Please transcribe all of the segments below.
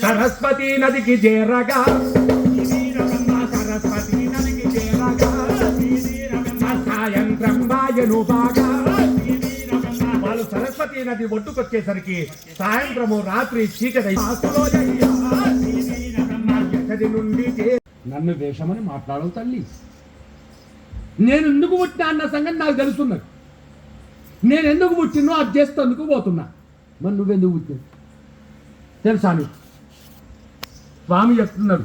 సరస్వతి నదికి చేరగా సరస్వతి నదికి చేరగా సాయంత్రం వాయను బాగా వాళ్ళు సరస్వతి నది ఒడ్డుకొచ్చేసరికి సాయంత్రము రాత్రి చీకటి నుండి నన్ను వేషమని మాట్లాడవు తల్లి. నేను ఎందుకు పుట్టినా అన్న సంగతి నాకు తెలుస్తున్నది. నేను ఎందుకు పుట్టినో అది చేస్తేందుకు పోతున్నా. మరి నువ్వెందుకు పుట్టినావు తెలుసా? స్వామి చెప్తున్నాడు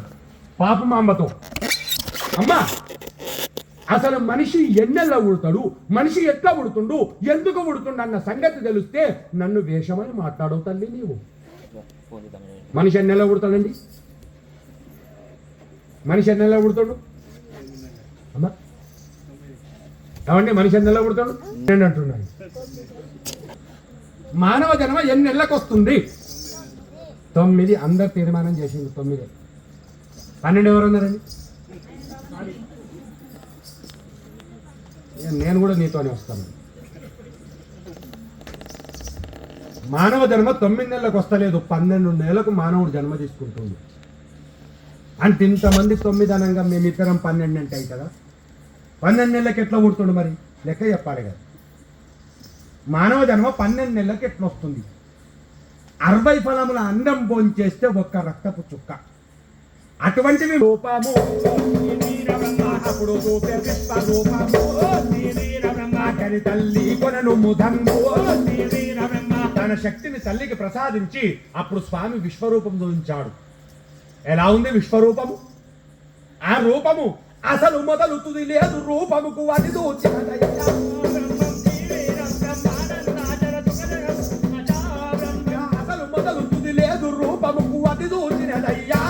పాపం అమ్మతో, అమ్మ అసలు మనిషి ఎన్నెల్లా ఉడతాడు, మనిషి ఎట్లా ఉడుతుండు, ఎందుకు ఉడుతుండు అన్న సంగతి తెలిస్తే నన్ను వేషమని మాట్లాడవు తల్లి. నీవు మనిషి ఎన్నెల్లా ఉడతాడండి? మనిషి ఎన్నెల్లా ఉడుతాడు అమ్మా? ఏమండి మనిషి ఎన్నెల్లా ఉడతాడు నేను అంటున్నాను. మానవ జన్మ ఎన్నెళ్ళకి వస్తుంది? 9. అందరు తీర్మానం చేసింది 9. 12 ఎవరు ఉన్నారండి? నేను కూడా నీతోనే వస్తాను. మానవ జన్మ 9 నెలలకు వస్తలేదు, 12 నెలలకు మానవుడు జన్మ తీసుకుంటుంది. అంటే ఇంతమంది 9 అనంగా మేమిద్దరం 12 అంటే అయి కదా. 12 నెలలకు ఎట్లా పుడుతుండు మరి లెక్క చెప్పాలి కదా. మానవ జన్మ 12 నెలలకు ఎట్లా వస్తుంది? 60 ఫలముల అన్నం భోంచేస్తే ఒక్క రక్తపు చుక్క. అటువంటివి రూపము తల్లి కొనను ముదంబు తన శక్తిని తల్లికి ప్రసాదించి అప్పుడు స్వామి విశ్వరూపం చూపించాడు. ఎలా ఉంది విశ్వరూపము? ఆ రూపము అసలు మొదలు తుది లేదు, రూపముకు అది అసలు మొదలు తుది లేదు, రూపముకు అది దూచినదయ్యా.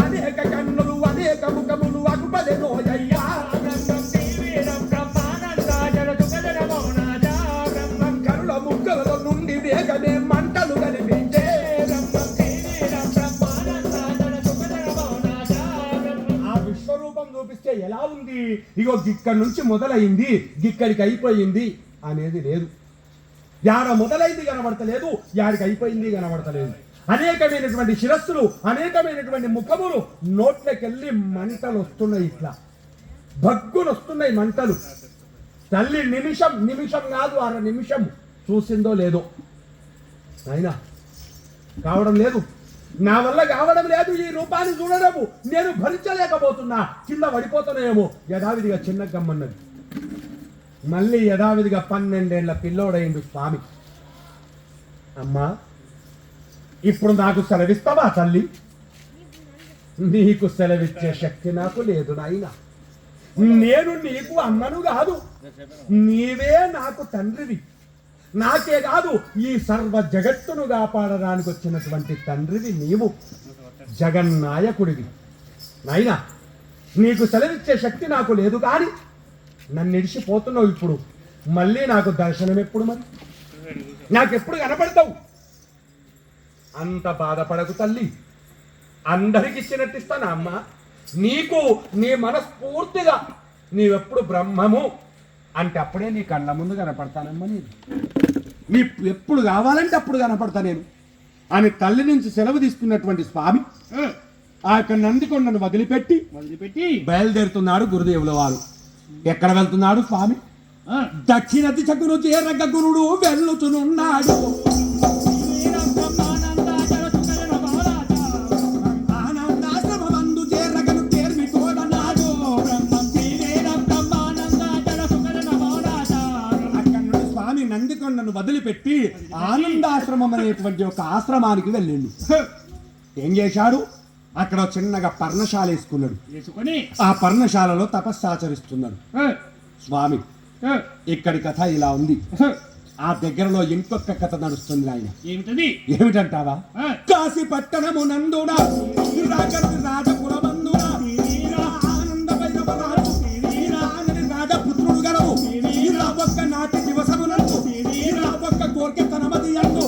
అనేక కన్నులు అనేక ముఖములు అగుపదెనోయ్యా. కరుల ముక్కల నుండి వేగమే మంటలు కనిపించే. ఆ విశ్వరూపం చూపిస్తే ఎలా ఉంది? ఇగో గిక్కడి నుంచి మొదలైంది, గిక్కడికి అయిపోయింది అనేది లేదు. యాడ మొదలైంది కనబడతలేదు, యాడికి అయిపోయింది కనబడతలేదు. అనేకమైనటువంటి శిరస్సులు, అనేకమైనటువంటి ముఖములు, నోట్లకెళ్ళి మంటలు వస్తున్నాయి. ఇట్లా భగ్గులు వస్తున్నాయి మంటలు. తల్లి నిమిషం నిమిషం కాదు 6 నిమిషం చూసిందో లేదో అయినా కావడం లేదు. నా వల్ల కావడం లేదు. ఈ రూపాన్ని చూడడము నేను భరించలేకపోతున్నా. కింద పడిపోతున్నాయేమో. యథావిధిగా చిన్న గమ్మన్నది. మళ్ళీ యథావిధిగా 12 ఏళ్ల పిల్లోడైండు స్వామి. అమ్మా ఇప్పుడు నాకు సెలవిస్తావా తల్లి? నీకు సెలవిచ్చే శక్తి నాకు లేదు నాయనా. నేను నీకు అమ్మను కాదు, నీవే నాకు తండ్రివి. నాకే కాదు ఈ సర్వ జగత్తును కాపాడడానికి వచ్చినటువంటి తండ్రివి నీవు, జగన్నాయకుడివి. నాయనా నీకు సెలవిచ్చే శక్తి నాకు లేదు, కానీ నన్ను ఇడిచిపోతున్నావు. ఇప్పుడు మళ్ళీ నాకు దర్శనం ఎప్పుడు? మరి నాకెప్పుడు కనపడతావు? అంత బాధపడకు తల్లి, అందరికి ఇచ్చినట్టు ఇస్తానా అమ్మ? నీకు నీ మనస్ఫూర్తిగా నీవెప్పుడు బ్రహ్మము అంటే అప్పుడే నీ కళ్ళ ముందు కనపడతానమ్మా. నీ ఎప్పుడు కావాలంటే అప్పుడు కనపడతా నేను అని తల్లి నుంచి సెలవు తీసుకున్నటువంటి స్వామి ఆ యొక్క నందికొండను వదిలిపెట్టి బయలుదేరుతున్నాడు గురుదేవుల వారు. ఎక్కడ వెళ్తున్నాడు స్వామి? దక్షిణ దిశకును చేరగ గురుడు వెళ్ళుతున్నాడు. నందికొండను వదిలిపెట్టి ఆనందాశ్రమం అనేటువంటి ఒక ఆశ్రమానికి వెళ్ళిండు. ఏం చేశాడు? అక్కడ చిన్నగా పర్ణశాల వేసుకున్నాడు. ఆ పర్ణశాలలో తపస్సాచరిస్తున్నాడు స్వామి. ఇక్కడి కథ ఇలా ఉంది. ఆ దగ్గరలో ఇంకొక కథ నడుస్తుంది ఆయన. ఏమిటంటావా? కాశీ పట్టణము నందున రాజపురమందున రాజపుత్రుడు గలవు. ఒక్క నాటి దివసమునందు ఒక్క కోరిక తనమది అందు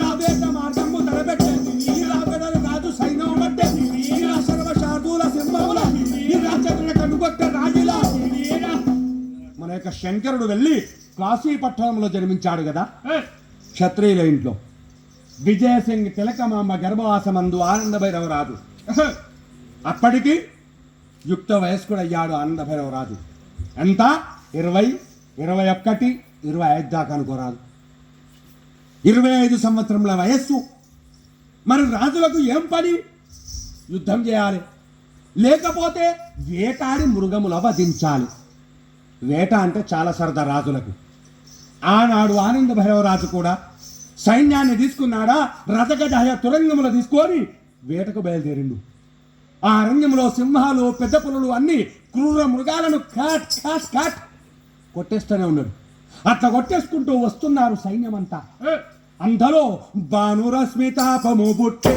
రావేట మార్గము తలబెట్టండి. రాజు సైన్యం బట్టే సర్వశార్దూల సింహముల రాజుల కనుగొట్ట రాజుల. మన యొక్క శంకరుడు వెళ్ళి కాశీ పట్టణంలో జన్మించాడు కదా. క్షత్రియుల ఇంట్లో విజయసింగ్ తిలకమాంబ గర్భవాసమందు ఆనంద భైరవరాజు అప్పటికి యుక్త వయస్కుడయ్యాడు ఆనంద భైరవరాజు. ఎంత 20, 21, 25 దాకా అనుకోరాదు. 25 సంవత్సరముల వయస్సు. మరి రాజులకు ఏం పని? యుద్ధం చేయాలి, లేకపోతే వేటాడి మృగముల వధించాలి. వేట అంటే చాలా సరదా రాజులకు. ఆనాడు ఆనంద భైరవరాజు కూడా సైన్యాన్ని తీసుకున్నాడా, రథగజాయ తురంగములు తీసుకొని వేటకు బయలుదేరిండు. ఆ అరణ్యంలో సింహాలు, పెద్ద పులులు అన్ని క్రూర మృగాలను కాట్ కాట్ కాట్ కొట్టేస్తూనే ఉన్నాడు. అట్లా కొట్టేసుకుంటూ వస్తున్నారు సైన్యమంతా. అంతలో భానురస్మితాపము పుట్టే,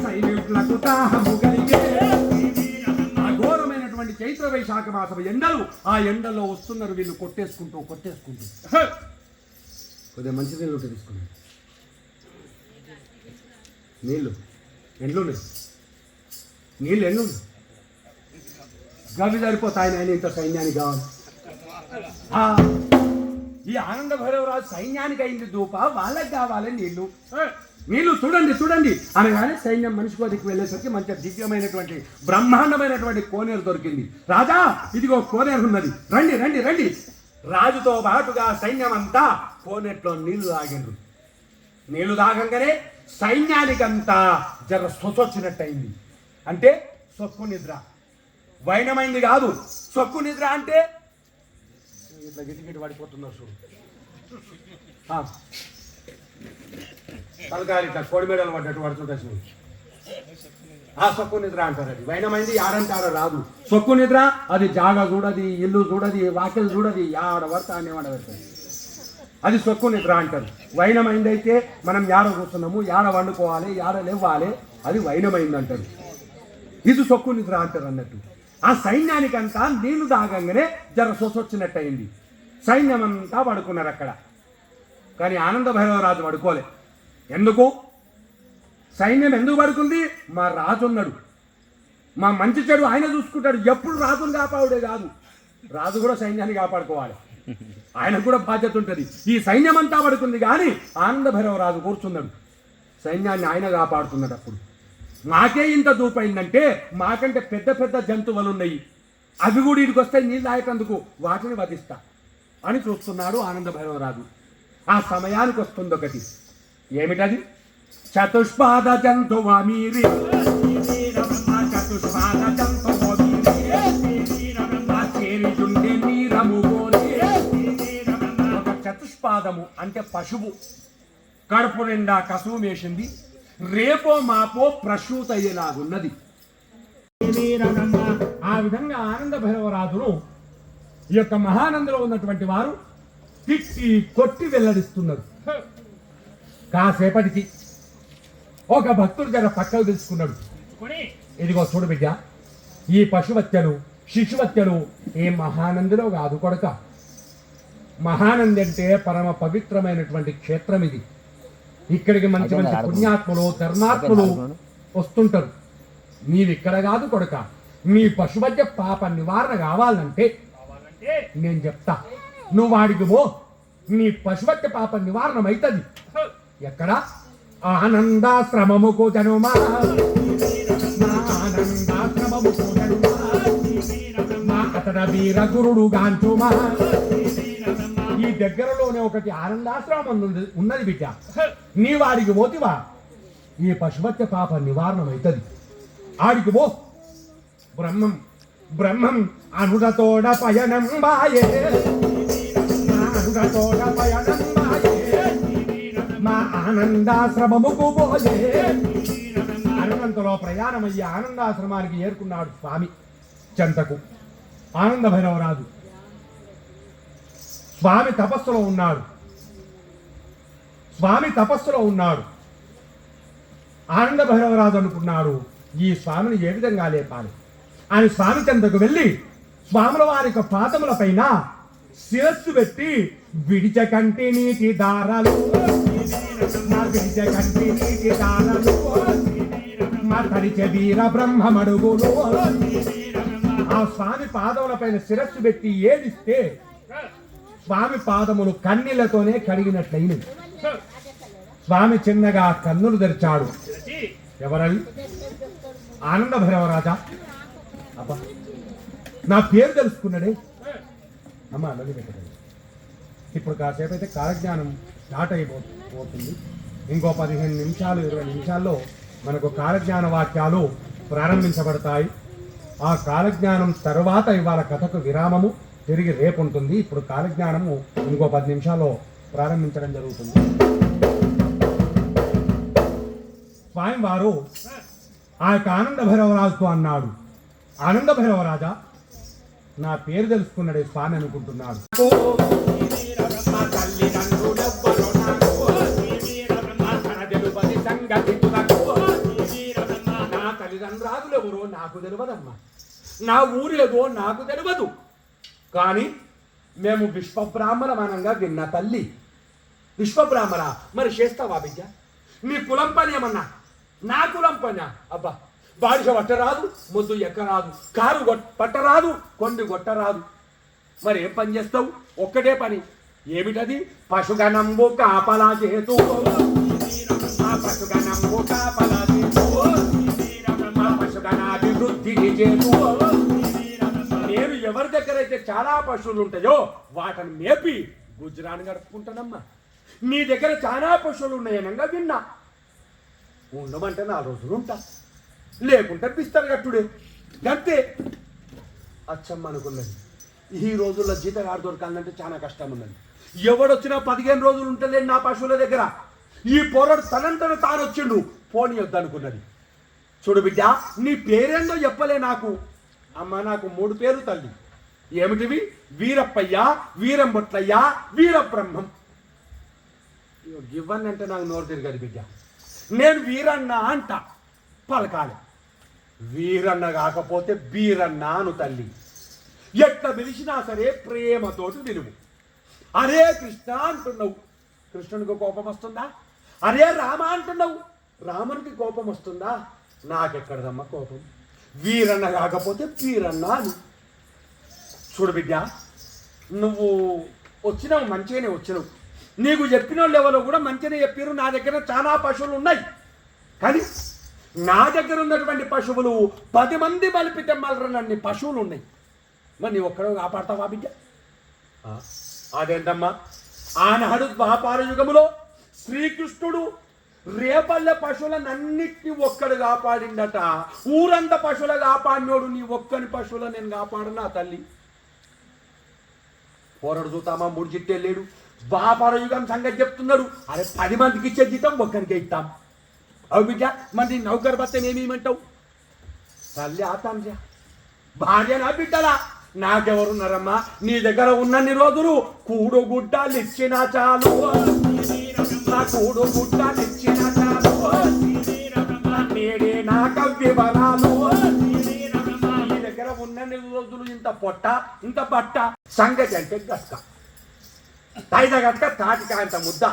సైనికులకు దాహము కలిగే. అఘోరమైనటువంటి చైత్ర వైశాఖ మాసం ఎండలు, ఆ ఎండలో వస్తున్నారు వీళ్ళు కొట్టేసుకుంటూ. కొద్దిగా మంచి నీళ్ళు ఉంటే తీసుకున్నాను. నీళ్ళు ఎండ్లున్నాయి, నీళ్ళు ఎన్నున్నాయి. గవి సరిపోతాయి ఆయన ఇంత సైన్యానికి కావాలి. ఈ ఆనంద భైరవరాజు సైన్యానికి అయింది ధూప, వాళ్ళకి కావాలి నీళ్లు. నీళ్లు చూడండి అనగానే సైన్యం మనిషి కొద్దికి వెళ్ళేసరికి మంచి దివ్యమైనటువంటి బ్రహ్మాండమైనటువంటి కోనేరు దొరికింది. రాజా, ఇదిగో కోనేరు ఉన్నది, రండి రండి రండి. రాజుతో పాటుగా సైన్యం అంతా కోనేట్లో నీళ్లు తాగిండ్రు. నీళ్లు తాగంగానే సైన్యానికంతా జర సొసొచ్చినట్టయింది. అంటే సొక్కు నిద్ర, వైనమైంది కాదు. సొక్కు నిద్ర అంటే ఇట్లా గిట్టి పడిపోతున్నారు చూడు. తలకాయలు ఇట్లా కోడి మెడలు పడ్డట్టు పడుతుంటాయి చూడు. ఆ సొక్కు నిద్ర అంటారు. అది వైనమైంది ఆడంటారో రాదు. సొక్కు నిద్ర అది జాగా చూడది, ఇల్లు చూడది, వాకిలు చూడది, ఆడ పడతా అనే వాడ పెడతాది. అది సొక్కు నిద్ర అంటారు. వైనమైంది అయితే మనం యాడ కూర్చున్నాము, యాడ వండుకోవాలి, యాడ లేవాలి, అది వైనమైంది అంటారు. ఇది సొక్కు నిద్ర అంటారు అన్నట్టు. ఆ సైన్యానికంతా నీళ్లు తాగంగానే జర సొసొచ్చినట్టయింది. సైన్యం అంతా పడుకున్నారు అక్కడ. కానీ ఆనంద భైరవరాజు పడుకోలే. ఎందుకు? సైన్యం ఎందుకు పడుకుంది? మా రాజు ఉన్నాడు, మా మంచి చెడు ఆయన చూసుకుంటాడు. ఎప్పుడు రాజును కాపాడుడే కాదు, రాజు కూడా సైన్యాన్ని కాపాడుకోవాలి. ఆయనకు కూడా బాధ్యత ఉంటుంది. ఈ సైన్యం అంతా పడుకుంది కానీ ఆనంద భైరవరాజు కూర్చున్నాడు. సైన్యాన్ని ఆయన కాపాడుతున్నాడు. అప్పుడు మాకే ఇంత దూపైందంటే మాకంటే పెద్ద పెద్ద జంతువులు ఉన్నాయి, అవి కూడా ఇడికి వస్తాయి నీళ్ళు తాగేటందుకు, వాటిని వధిస్తా అని చూస్తున్నాడు ఆనంద భైరవరాజు. ఆ సమయానికి వస్తుంది ఒకటి. ఏమిటది? చతుష్పాద జంతువమీరి, చతుష్పాద ఒక చతుష్పాదము అంటే పశువు కడుపు నిండా కసువు వేసింది, రేపో మాపో ప్రసూత అయ్యేలాగున్నది. ఆ విధంగా ఆనంద భైరవరాజును ఈ యొక్క మహానందలో ఉన్నటువంటి వారు తిట్టి కొట్టి వెల్లడిస్తున్నారు. కాసేపటికి ఒక భక్తుడు జర పక్కకు తెలుసుకున్నాడు. ఇదిగో చూడు బిడ్డ, ఈ పశువత్యలు శిశువత్యలు ఏ మహానందిలో కాదు కొడక. మహానంది అంటే పరమ పవిత్రమైనటువంటి క్షేత్రం ఇది. ఇక్కడికి మంచి మంచి పుణ్యాత్ములు ధర్మాత్ములు వస్తుంటారు. నీవిక్కడ కాదు కొడక. నీ పశువత్య పాప నివారణ కావాలంటే నేను చెప్తా, నువ్వు వాడికి పో, నీ పశువత్య పాప నివారణ అవుతుంది. ఎక్కడ? ఆనందాశ్రమముకు జనుమా, ఆనందాశ్రమముకు జనుమా, అతడ వీర గురుడు గాంచుమా. ఈ దగ్గరలోనే ఒకటి ఆనందాశ్రమం ఉన్నది బిడ్డ. నీ వాడికి పోతివా, ఈ పశువత్య పాప నివారణ అవుతుంది. ఆడికి పో. బ్రహ్మం బ్రహ్మం అనుడతోడ పయనం బాయే, అనుడతోడ పయనం బాయే, మా ఆనందాశ్రమముకు పోయే. అరుణంతలో ప్రయాణమయ్యి ఆనందాశ్రమానికి ఏరుకున్నాడు స్వామి చెంతకు. ఆనంద భైరవరాజు స్వామి తపస్సులో ఉన్నాడు. స్వామి తపస్సులో ఉన్నాడు. ఆనంద భైరవరాజు అనుకున్నాడు, ఈ స్వామిని ఏ విధంగా లేపాలి అని స్వామి చెంతకు వెళ్ళి స్వాముల వారి యొక్క పాదముల పైన శిరస్సు పెట్టి విడిచ కంటి నీటి దారాలు, విడిచ కంటి నీటి దారాలు, మా తరిచ వీర బ్రహ్మమడుగులు. ఆ స్వామి పాదముల పైన శిరస్సు పెట్టి ఏడిస్తే స్వామి పాదములు కన్నీళ్లతోనే కడిగినట్లయినవి. స్వామి చిన్నగా కన్నులు తెరిచాడు. ఎవరని? ఆనంద భైరవరాజా. అబ్బా, నా పేరు తెలుసుకున్నాడే. అమ్మా నది పెట్టండి. ఇప్పుడు కాసేపు అయితే కాలజ్ఞానం స్టార్ట్ అయిపోతుంది. ఇంకో 15 నిమిషాలు 20 నిమిషాల్లో మనకు కాలజ్ఞాన వాక్యాలు ప్రారంభించబడతాయి. ఆ కాలజ్ఞానం తర్వాత ఇవాళ కథకు విరామము, తిరిగి రేపు ఉంటుంది. ఇప్పుడు కాలజ్ఞానము ఇంకో 10 నిమిషాల్లో ప్రారంభించడం జరుగుతుంది. స్వామి వారు ఆ యొక్క ఆనంద భైరవరాజుతో అన్నాడు, ఆనంద భైరవరాజా, నా పేరు తెలుసుకున్నాడే స్వామి అనుకుంటున్నాడు. నా తల్లిదండ్రులు ఎవరో నాకు తెలియదమ్మా, నా ఊరేదో నాకు తెలియదు. కానీ మేము విశ్వబ్రాహ్మణమానంగా విన్న తల్లి. విశ్వబ్రాహ్మణ మరి చేస్తావా బిడ్డ? నీ కులం పని ఏమన్నా? నా కులం పని? అబ్బా, బాడిష పట్టరాదు, ముద్దు ఎక్కరాదు, కారు పట్టరాదు, కొండి కొట్టరాదు. మరి ఏం పని చేస్తావు? ఒక్కటే పని. ఏమిటది? పశుగణంబు కాపలా చేతు, పశుగణంబు కాపలా చేతు, పశుగణాభివృద్ధిని చేతు. నేను ఎవరి దగ్గర అయితే చాలా పశువులు ఉంటాయో వాటిని మేపి గుజరాన్ని గడుపుకుంటానమ్మా. నీ దగ్గర చాలా పశువులు ఉన్నాయనగా విన్నా. ఉండమంటే 4 రోజులు ఉంటా, లేకుంటే పిస్తారు గట్టుడే గంతే. అచ్చమ్మ అనుకున్నది, ఈ రోజుల్లో జీతగాడు దొరకాలంటే చాలా కష్టం ఉన్నది. ఎవడొచ్చినా 15 రోజులు ఉంటలేదు నా పశువుల దగ్గర. ఈ పోరాడు తనంతట తాను వచ్చిండు, పోనీ వద్దనుకున్నది. చూడు బిడ్డ, నీ పేరేందో చెప్పలే నాకు. అమ్మ, నాకు 3 పేర్లు తల్లి. ఏమిటివి? వీరప్పయ్య, వీరంబొట్లయ్య, వీరబ్రహ్మం. ఇవన్నీ అంటే నాకు నోరు తిరగదు బిడ్డ. నేను వీరన్న అంట పలకాలి. వీరన్న కాకపోతే బీరన్న అను తల్లి. ఎట్లా పిలిచినా సరే ప్రేమతోటి విలువు. అరే కృష్ణ అంటున్నావు, కృష్ణునికి కోపం వస్తుందా? అరే రామ అంటున్నావు, రామునికి కోపం వస్తుందా? నాకెక్కడదమ్మా కోపం. వీరన్న కాకపోతే వీరన్న అని. చూడు బిడ్డ, నువ్వు వచ్చినావు మంచిగానే వచ్చినావు. నీకు చెప్పిన వాళ్ళు ఎవరో కూడా మంచిగానే చెప్పారు. నా దగ్గర చాలా పశువులు ఉన్నాయి. కానీ నా దగ్గర ఉన్నటువంటి పశువులు 10 మంది బలిపి తెమ్మలరన్నన్ని పశువులు ఉన్నాయి. మరి నీ ఒక్కడో కాపాడతావా బిడ్డ? అదేంటమ్మా, ఆనాడు ద్వాపార యుగములో శ్రీకృష్ణుడు రేపల్లె పశువులనన్నిటినీ ఒక్కడు కాపాడిండట. ఊరంతా పశువుల కాపాడినోడు నీ ఒక్కని పశువులను నేను కాపాడనా తల్లి? పోరడు చూతామా 3 జిట్టే లేడు. ద్వాపార యుగం సంగతి చెప్తున్నాడు. అరే 10 మందికి ఇచ్చే జీతం ఒక్కరికే ఇస్తాం. అవు బిడ్డ, మరి నౌకర్ భర్తను ఏమేమంటావు? తల్లి ఆతాంజ భార్యనా బిడ్డలా? నాకెవరున్నారమ్మా? నీ దగ్గర ఉన్నన్ని రోజులు కూడు గుడ్డలు ఇచ్చినా చాలు, నా కూడు గుడ్డలు ఇచ్చినా చాలు, నేడే నా కవ్యవరాలు. నీ దగ్గర ఉన్నన్ని రోజులు ఇంత పొట్ట ఇంత బట్ట. సంగతి అంటే గట్క, తైద గట్క తాటికాయంత ముద్ద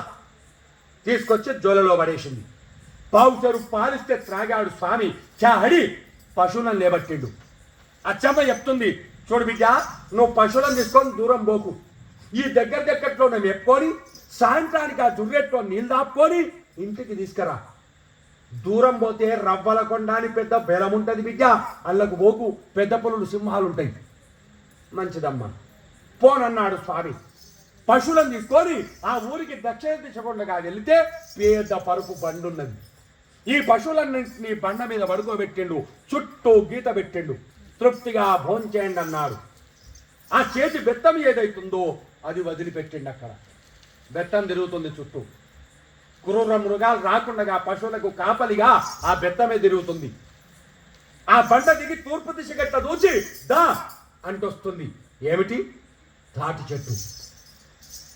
తీసుకొచ్చి జోలలో పడేసింది. పావుచరు పాలిస్తే త్రాగాడు స్వామి. చాడి పశువులను లేబట్టిండు. అచ్చమ్మ చెప్తుంది, చూడు బిడ్డ, నువ్వు పశువులను తీసుకొని దూరం పోకు. ఈ దగ్గరలో మేము ఎప్పుకొని సాయంత్రానికి ఆ జుర్రెట్లో నీళ్ళు దాపుకొని ఇంటికి తీసుకురా. దూరం పోతే రవ్వల కొండ అని పెద్ద బెలం ఉంటుంది బిడ్డ, అల్లకు పోకు. పెద్ద పులులు సింహాలు ఉంటాయి. మంచిదమ్మా పోనన్నాడు స్వామి. పశువులను తీసుకొని ఆ ఊరికి దక్షిణ దిశకుండా వెళితే పెద్ద పరుపు బండి ఉన్నది. ఈ పశువులన్నింటినీ బండ మీద పడుకోబెట్టిండు, చుట్టూ గీత పెట్టిండు. తృప్తిగా భోంచేయండి అన్నాడు. ఆ చేతి బెత్తం ఏదైతుందో అది వదిలిపెట్టిండు. అక్కడ బెత్తం తిరుగుతుంది చుట్టూ. క్రూర మృగాలు రాకుండా పశువులకు కాపలిగా ఆ బెత్తమే తిరుగుతుంది. ఆ బండ దిగి తూర్పు దిశ గట్ట దూచి దా అంటొస్తుంది. ఏమిటి? తాటి చెట్టు.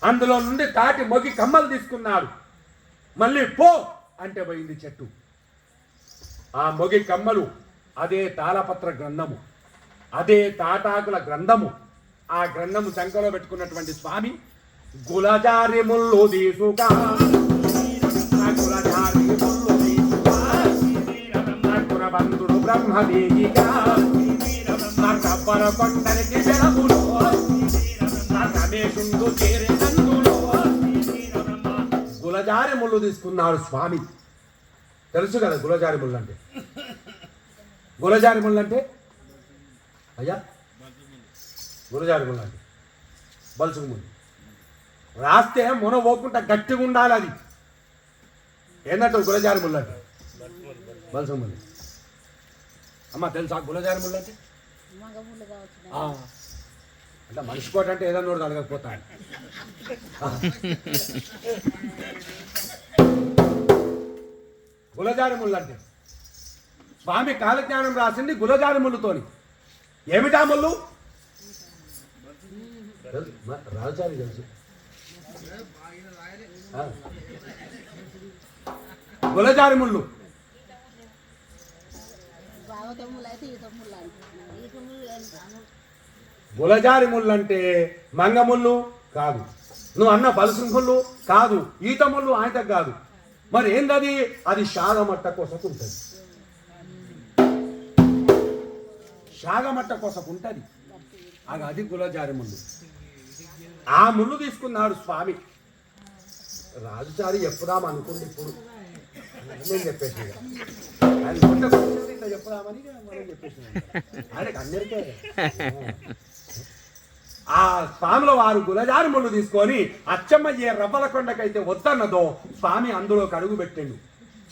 అందులో నుండి తాటి మొగి కమ్మలు తీసుకున్నాడు. మళ్ళీ పో అంటే పోయింది చెట్టు. ఆ మొగి కమ్మలు అదే తాళపత్ర గ్రంథము, అదే తాటాకుల గ్రంథము. ఆ గ్రంథము సంకలో పెట్టుకున్నటువంటి స్వామి గులజారి ముల్లు తీసుకా, గులజారి ముల్లు తీసుకా, గురబంధుడు బ్రహ్మదేవిగా కొండనికి వెలములో రమేశుండు చేరేనందులో గులజారి ముళ్ళు తీసుకున్నాడు స్వామి. తెలుసు కదా గులజారి ముళ్ళు అంటే? గులజారి ముళ్ళు అంటే అయ్యా, గులజారి ముళ్ళు అంటే బలుసుకు ముళ్ళు. రాస్తే మొన పోకుండా గట్టిగా ఉండాలి. అది ఏంటంటే గులజారి ముళ్ళు అంటే బలుసుకు ముళ్ళు. అమ్మ తెలుసా గులజారి ముళ్ళు అంటే? అంటే మనిషికోట అంటే ఏదన్నా నోడు అడగకపోతాను. గులజారి ముళ్ళు అంటే స్వామి కాలజ్ఞానం రాసింది గులజారి ముళ్ళుతోని. ఏమిటా ముళ్ళు? రాజారి తెలుసు. గులజారి ముళ్ళు గులజారి ముళ్ళు అంటే మంగముళ్ళు కాదు, నువ్వు అన్న పలుసు ముళ్ళు కాదు, ఈత ముళ్ళు ఆయన కాదు. మరి ఏందది? అది శాగమట్ట కోసకుంటది. శాగమట్ట కోసకుంటది. అది గులజారి ముళ్ళు. ఆ ముళ్ళు తీసుకున్నాడు స్వామి. రాజుచారి చెప్పుదాం అనుకుంది. ఇప్పుడు నేను చెప్పేసి ఆయన ఇట్లా చెప్పుదామని మనం చెప్పేసి ఆయనకు అందరికీ. ఆ స్వామిలో వారు గులజారి ముళ్ళు తీసుకొని అచ్చమ్మ ఏ రవ్వల కొండకైతే వద్దన్నదో స్వామి అందులోకి అడుగు పెట్టిండు.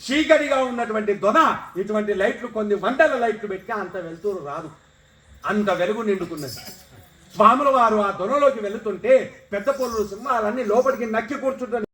చీకటిగా ఉన్నటువంటి దొన ఇటువంటి లైట్లు, కొన్ని వందల లైట్లు పెట్టి అంత వెలుతురు రాదు, అంత వెలుగు నిండుకున్నది. స్వాముల వారు ఆ దొనలోకి వెళుతుంటే పెద్ద పొల్లు సింహాలన్నీ లోపలికి నక్కి కూర్చుంటారు.